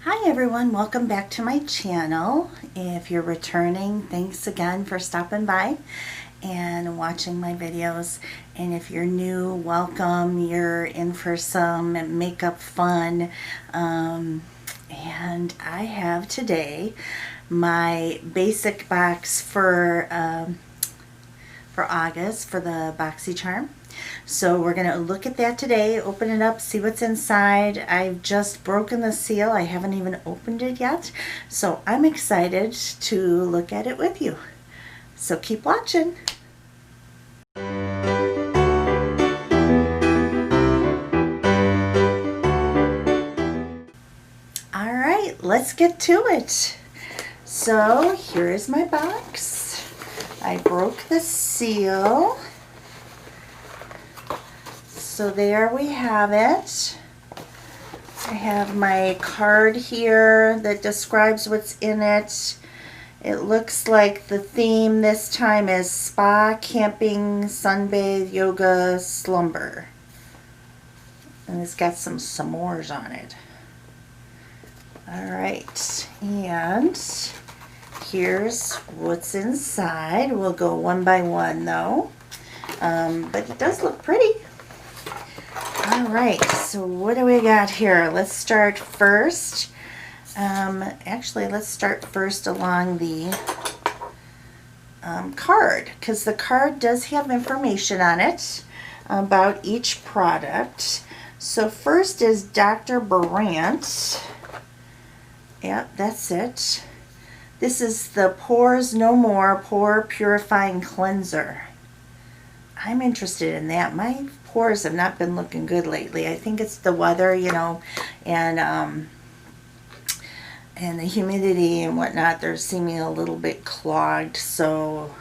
Hi everyone, welcome back to my channel. If you're returning, thanks again for stopping by and watching my videos. And if you're new, welcome. You're in for some makeup fun. And I have today my basic box for August for the Boxycharm. So we're going to look at that today, open it up, see what's inside. I've just broken the seal. I haven't even opened it yet. So I'm excited to look at it with you. So keep watching. All right, let's get to it. So here is my box. I broke the seal. So there we have it. I have my card here that describes what's in it. It looks like the theme this time is spa, camping, sunbathe, yoga, slumber. And it's got some s'mores on it. Alright, and here's what's inside. We'll go one by one though. But it does look pretty. Alright, so what do we got here? Let's start first. Actually, let's start first along the card, because the card does have information on it about each product. So first is Dr. Brandt. Yep, that's it. This is the Pores No More Pore Purifying Cleanser. I'm interested in that. My pores have not been looking good lately. I think it's the weather, you know, and the humidity and whatnot. They're seeming a little bit clogged. So,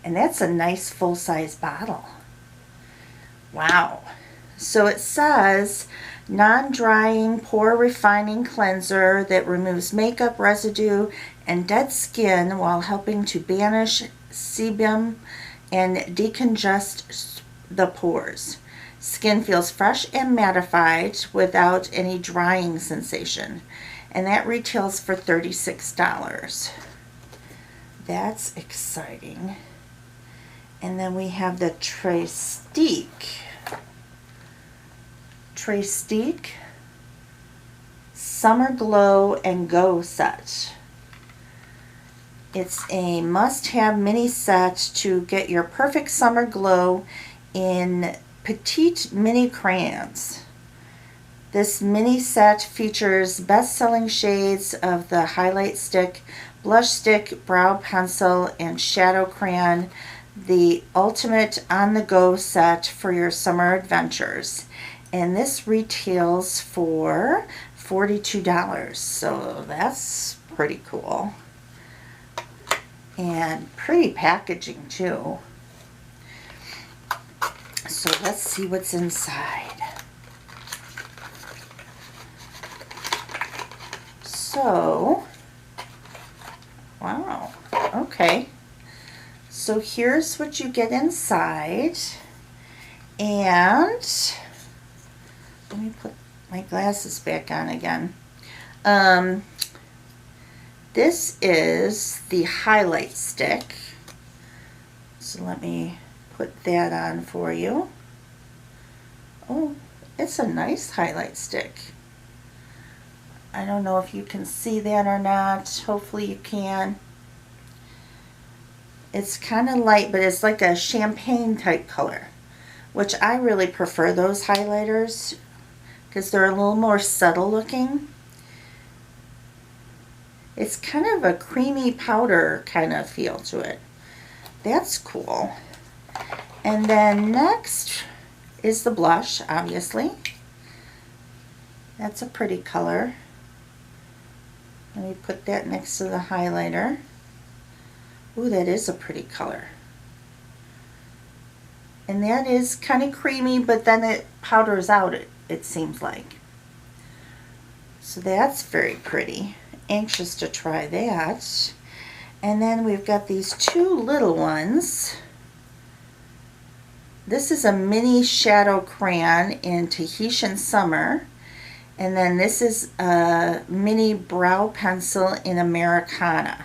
and that's a nice full-size bottle. Wow. So it says non-drying pore refining cleanser that removes makeup residue and dead skin while helping to banish sebum and decongest the pores. Skin feels fresh and mattified without any drying sensation. And that retails for $36. That's exciting. And then we have the Trestique Summer Glow and Go set. It's a must-have mini set to get your perfect summer glow in petite mini crayons. This mini set features best-selling shades of the highlight stick, blush stick, brow pencil, and shadow crayon. The ultimate on-the-go set for your summer adventures. And this retails for $42. So that's pretty cool. And pretty packaging too. So let's see what's inside. So, wow, okay. So here's what you get inside. And let me put my glasses back on again. This is the highlight stick. So let me put that on for you. Oh, it's a nice highlight stick. I don't know if you can see that or not. Hopefully you can. It's kind of light, but it's like a champagne type color, which I really prefer those highlighters because they're a little more subtle looking. It's kind of a creamy powder kind of feel to it. That's cool. And then next is the blush, obviously. That's a pretty color. Let me put that next to the highlighter. Ooh, that is a pretty color. And that is kind of creamy, but then it powders out, it seems like. So that's very pretty. Anxious to try that. And then we've got these two little ones. This is a mini shadow crayon in Tahitian Summer, And then this is a mini brow pencil in Americana.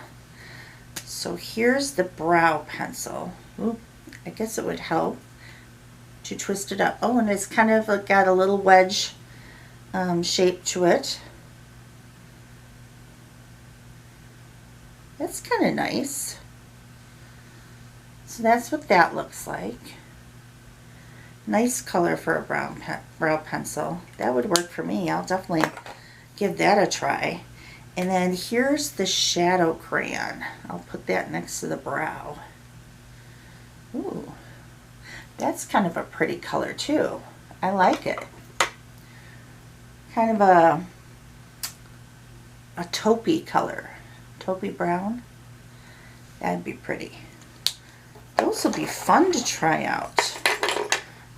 So here's the brow pencil. Ooh, I guess it would help to twist it up. Oh, and it's kind of got a little wedge shape to it. That's kind of nice. So that's what that looks like. Nice color for a brow pencil. That would work for me. I'll definitely give that a try. And then here's the shadow crayon. I'll put that next to the brow. Ooh, that's kind of a pretty color too. I like it. Kind of a taupey color. Taupey brown. That'd be pretty. Those will be fun to try out.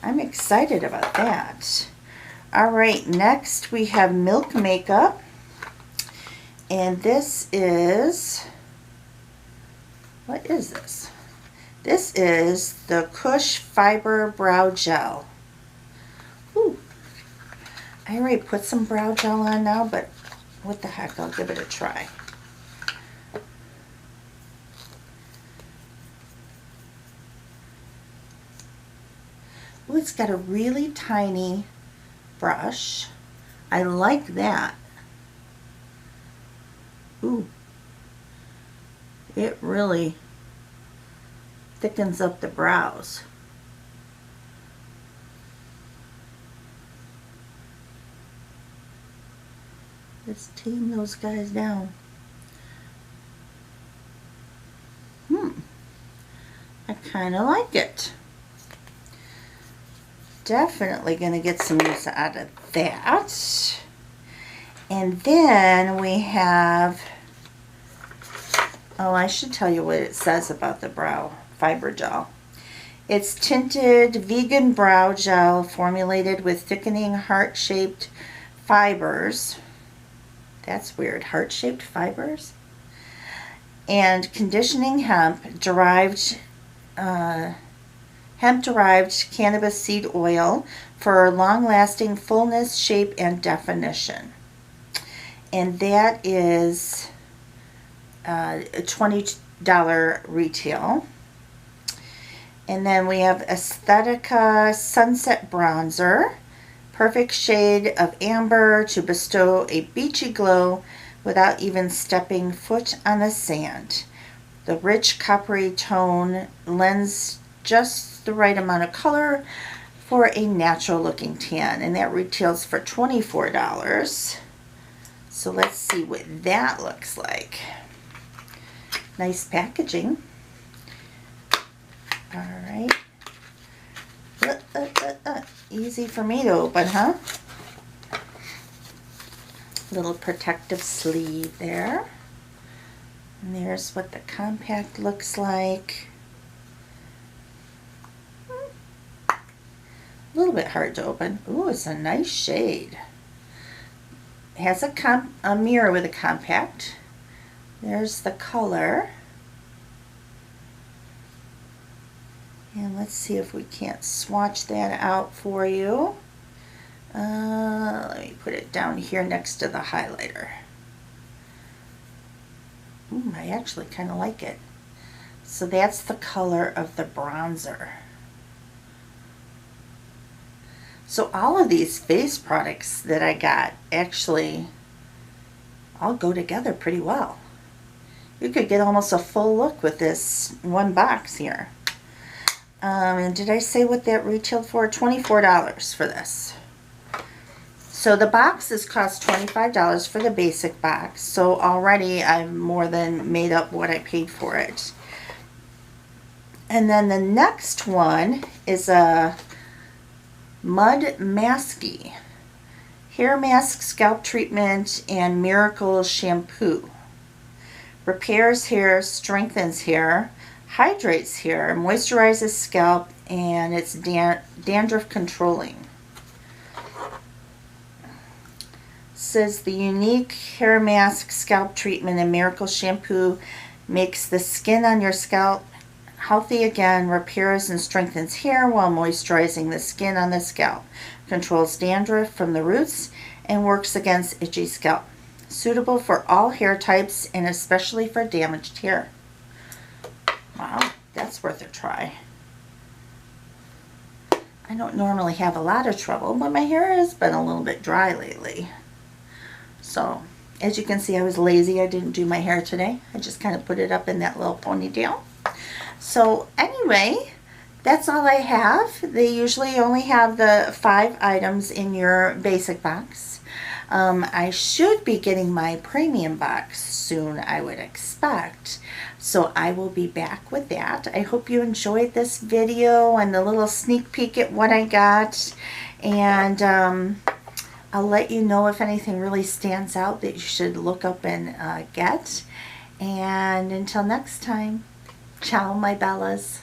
I'm excited about that. Alright, next we have Milk Makeup. And this is, what is this? This is the Kush Fiber Brow Gel. Ooh. I already put some brow gel on now, but what the heck, I'll give it a try. Ooh, it's got a really tiny brush. I like that. Ooh, it really thickens up the brows. Let's tame those guys down. I kind of like it. Definitely going to get some use out of that. And then we have, oh, I should tell you what it says about the brow fiber gel. It's tinted vegan brow gel formulated with thickening heart-shaped fibers. That's weird, heart-shaped fibers? And conditioning hemp-derived cannabis seed oil for long-lasting fullness, shape, and definition. And that is a $20 retail. And then we have Aesthetica Sunset Bronzer, perfect shade of amber to bestow a beachy glow without even stepping foot on the sand. The rich coppery tone lends just the right amount of color for a natural looking tan, and that retails for $24. So let's see what that looks like. Nice packaging. All right. Easy for me to open, huh? Little protective sleeve there. And there's what the compact looks like. A little bit hard to open. Ooh, it's a nice shade. It has a mirror with a compact. There's the color. And let's see if we can't swatch that out for you. Let me put it down here next to the highlighter. Ooh, I actually kind of like it. So that's the color of the bronzer. So all of these face products that I got actually all go together pretty well. You could get almost a full look with this one box here. And did I say what that retailed for? $24 for this. So the boxes cost $25 for the basic box. So already I've more than made up what I paid for it. And then the next one is a Mud Masky hair mask, scalp treatment, and miracle shampoo. Repairs hair, strengthens hair, hydrates hair, moisturizes scalp, and it's dandruff controlling. Says the unique hair mask, scalp treatment, and miracle shampoo makes the skin on your scalp healthy again, repairs and strengthens hair while moisturizing the skin on the scalp, controls dandruff from the roots, and works against itchy scalp. Suitable for all hair types and especially for damaged hair. Wow, that's worth a try. I don't normally have a lot of trouble, but my hair has been a little bit dry lately. So, as you can see, I was lazy. I didn't do my hair today. I just kind of put it up in that little ponytail. So, anyway, that's all I have. They usually only have the 5 items in your basic box. I should be getting my premium box soon, I would expect. So I will be back with that. I hope you enjoyed this video and the little sneak peek at what I got. And I'll let you know if anything really stands out that you should look up and get. And until next time, ciao my bellas.